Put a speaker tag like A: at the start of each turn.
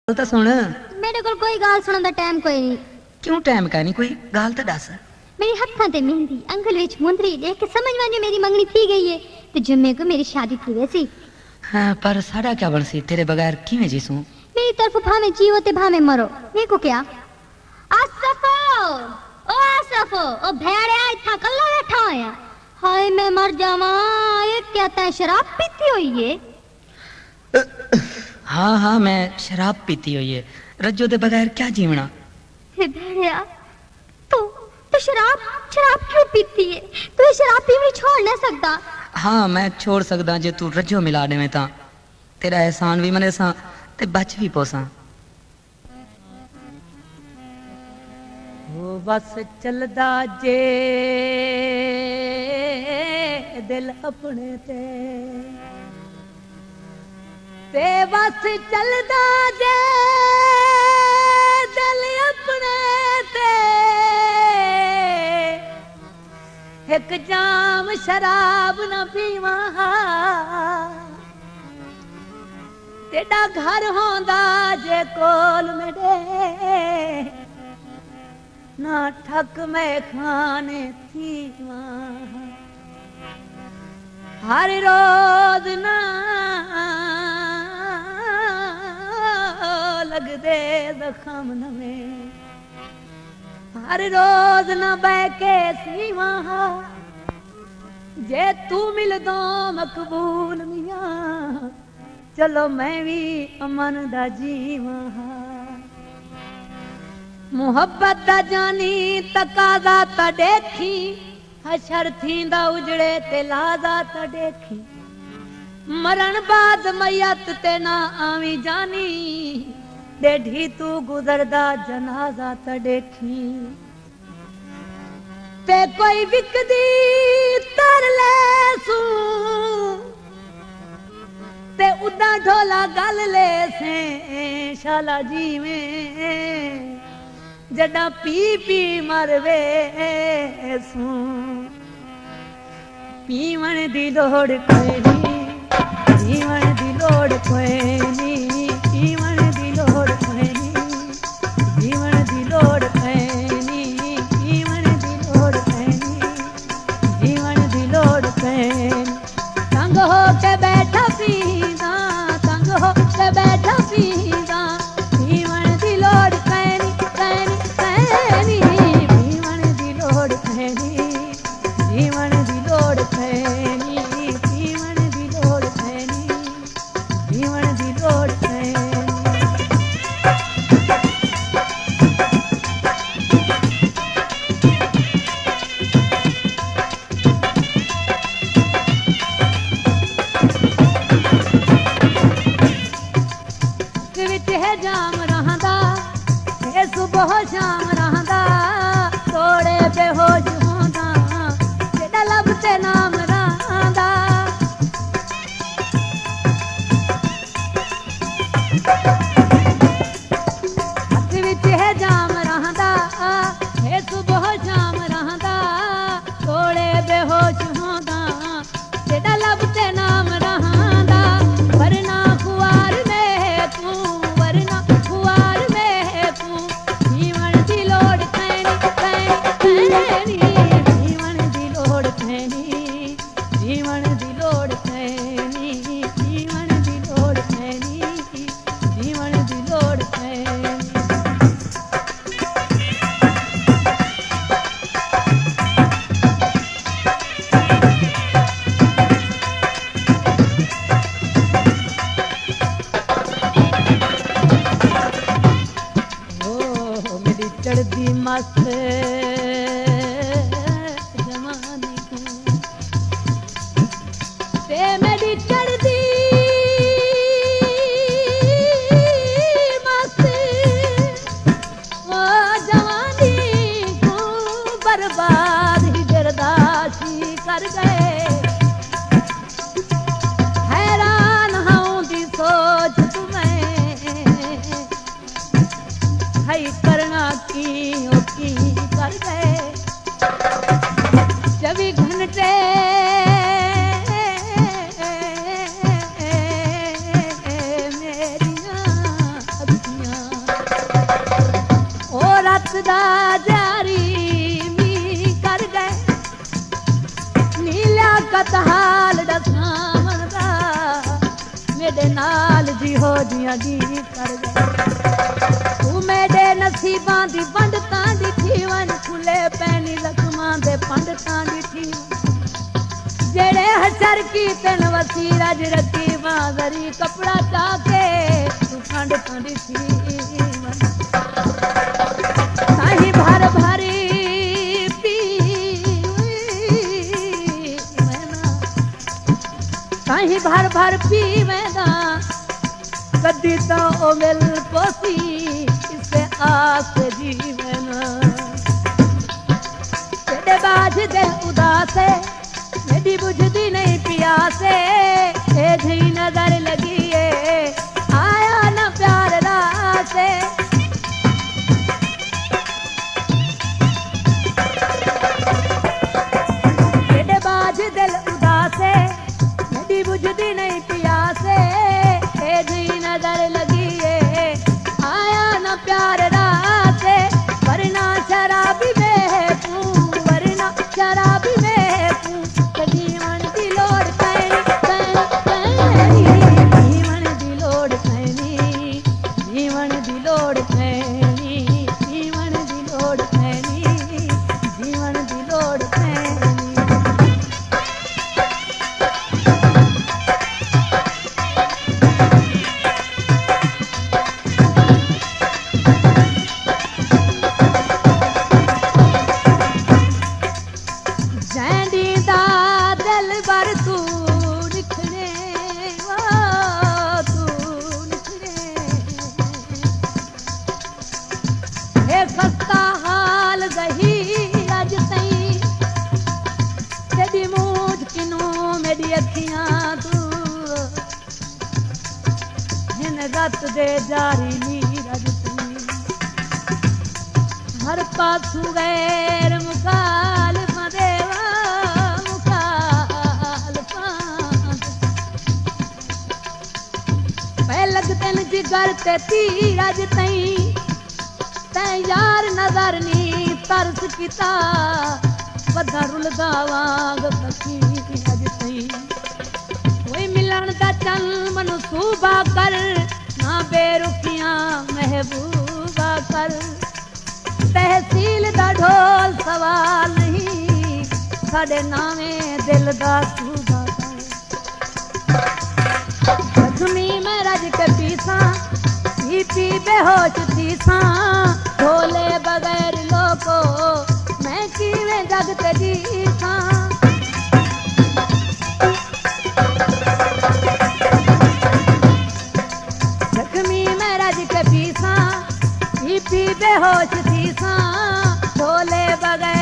A: तो सुन।
B: मेरे को कोई गाल सुनने का टाइम कोई नहीं।
A: क्यों टाइम का नहीं? कोई गाल तो दस।
B: मेरी हत्थां ते मेहंदी अंगल विच मुंदरी देख के समझ में मेरी मंगनी थी गई है ते जुम्मे को मेरी शादी थी वैसी।
A: हाँ, पर साड़ा क्या बनसी तेरे बगैर किवें जीसूं?
B: मेरी तरफ भावे जीवो ते भावे मरो। मेरे को क्या? आसफो ओ आसफो ओ भेड़िया इतना कल्ला बैठा होया। हाय मैं मर जावा। ये क्या तै शराब पीती हुई है?
A: हाँ हाँ, मैं शराब पीती हुई है। रज्जो दे बगैर क्या जीवना।
B: हे भेड़िया तू शराब शराब क्यों पीती है? तू ये शराब पीनी छोड़ नहीं सकता।
A: हाँ, मैं छोड़ सकदा जे तू रज्जो मिला दे में ता। तेरा एहसान भी मने सा ते बच भी पोसा।
C: ओ बस चलदा जे दिल अपने ते बस चलदा जे दिल अपने ते एक जाम शराब न पीवा तेरा घर होंदा जे कोल मेरे ना ठक मैं खाने थी हर रोज ना लग दे जख्म नवे हर रोज ना बैके सीवा जे तू मिल दो मकबूल मियां चलो मैं भी अमन दा जीवा मुहब्बत दा जानी तकादा ता देखी हशर थींदा उजड़े ते लादा ता देखी मरण बाद मैयत ते ना आवी जानी डेढ़ी तू गुजरदा जनाजा ता देखी ते कोई विकदी तर ले सू ते उदा ढोला गल ले से शाला जीवे जड़ा पी पी मरवे सू पीवण दी लोड़ कोई नी पीवण दी लोड़ कोई नी पीवण दी लोड़ कोई नी पीवण दी लोड़ कोई नी पीवण दी लोड़ कोई नी पीवण दी लोड़ कोई नी तंग हो के बैठा पीदा तंग हो के बैठा पीदा पीवण दी लोड़ कोई नी पीवण दी लोड़ कोई नी पीवण दी लोड़ कोई नी पीवण दी लोड़ कोई नी पीवण दी लोड़ कोई नी विच है जाम रहंदा ए सुबह शाम रहंदा थोड़े बेहोश होंदा जेड़ा लब ते नाम रहंदा हथ विच है जाम रहंदा ए सुबह शाम रहंदा थोड़े बेहोश होंदा जेड़ा लब ते नाम रहंदा वरना खुआर में तू वरना खुआर में तू जीवन दी लोड़ कैनी कैनी जीवन दी लोड़ कैनी जीवन दी लोड़ कैनी जीवन दी लोड़ कैनी जीवन दी लोड़ कैनी ओ मेरी चढ़दी मस्त जवानी को ते मेरी चढ़दी मस्त ओ जवानी को बर्बाद ही जरदाशी कर गए हैरान हूं दी सोच तुम्हें है करना की कर गए 24 घंटे मेरिया ਵਸਦਾ ਜਾਰੀ ਮੀ ਕਰ ਗਏ ਨੀਲਾ ਕਤ ਹਾਲ ਦਸਾਂ ਮਨਦਾ ਮੇਰੇ ਨਾਲ ਜੀ ਹੋ ਜੀਆਂ ਜੀ ਕਰ ਗਏ ਤੂੰ ਮੇਰੇ ਨਸੀਬਾਂ ਦੀ ਵੰਡ ਤਾਂ ਦਿੱਤੀ ਵਨ ਖੁੱਲੇ ਪੈਣੀ ਲਖਮਾਂ ਦੇ ਪੰਡ ਤਾਂ ਦਿੱਤੀ ਜਿਹੜੇ ਹਸ਼ਰ ਕੀ ਤਨ ਵਸੀ ਰਜ ਰਤੀ ਬਾਜ਼ਰੀ ਕਪੜਾ ਚਾ ਕੇ ਤੂੰ ਖੰਡ ਤਾਂ ਦਿੱਤੀ ਸਾਹੀ ਭਰ ਭਰੀ ਪੀ ਮੈਨਾ ਸਾਹੀ ਭਰ ਭਰ ਪੀ ਮੈਨਾ कदी तो ओ मिल पोसी इससे आस जीवन तेरे बाज दिल उदास है मेरी बुझदी नहीं प्यासे ए झी नजर लगी है आया न प्यार रासे तेरे बाज दिल उदास है मेरी बुझदी नहीं प्यासे नजर लगी है आया न प्यार राते वरना शराबी में तू वरना शराबी में तू जीवन की लोड़ पैनी जीवन की लोड़ पैनी जीवन की लोड़ पैनी जीवन की लोड़ पैनी जीवन की लोड़ पैनी रत दे जारी नीरज हर पासू गैर मुकाल देवा मुकाल पै लगतन जिगर ते तीरज तई तै यार नजर नी तरस किता वधा रुलदा वांग सखी अज तई कोई मिलन दा चल मनसूबा कर ना बेरुखियां महबूबा कर तहसील दा ढोल सवाल नहीं साडे नावे दिल दा सूबा कर जख्मी मैं रज के पीसा पी बेहोश तीसा ढोले बगैर लोको मैं किवें जग ते जीसा पी बेहोश थी सा ढोले बगैर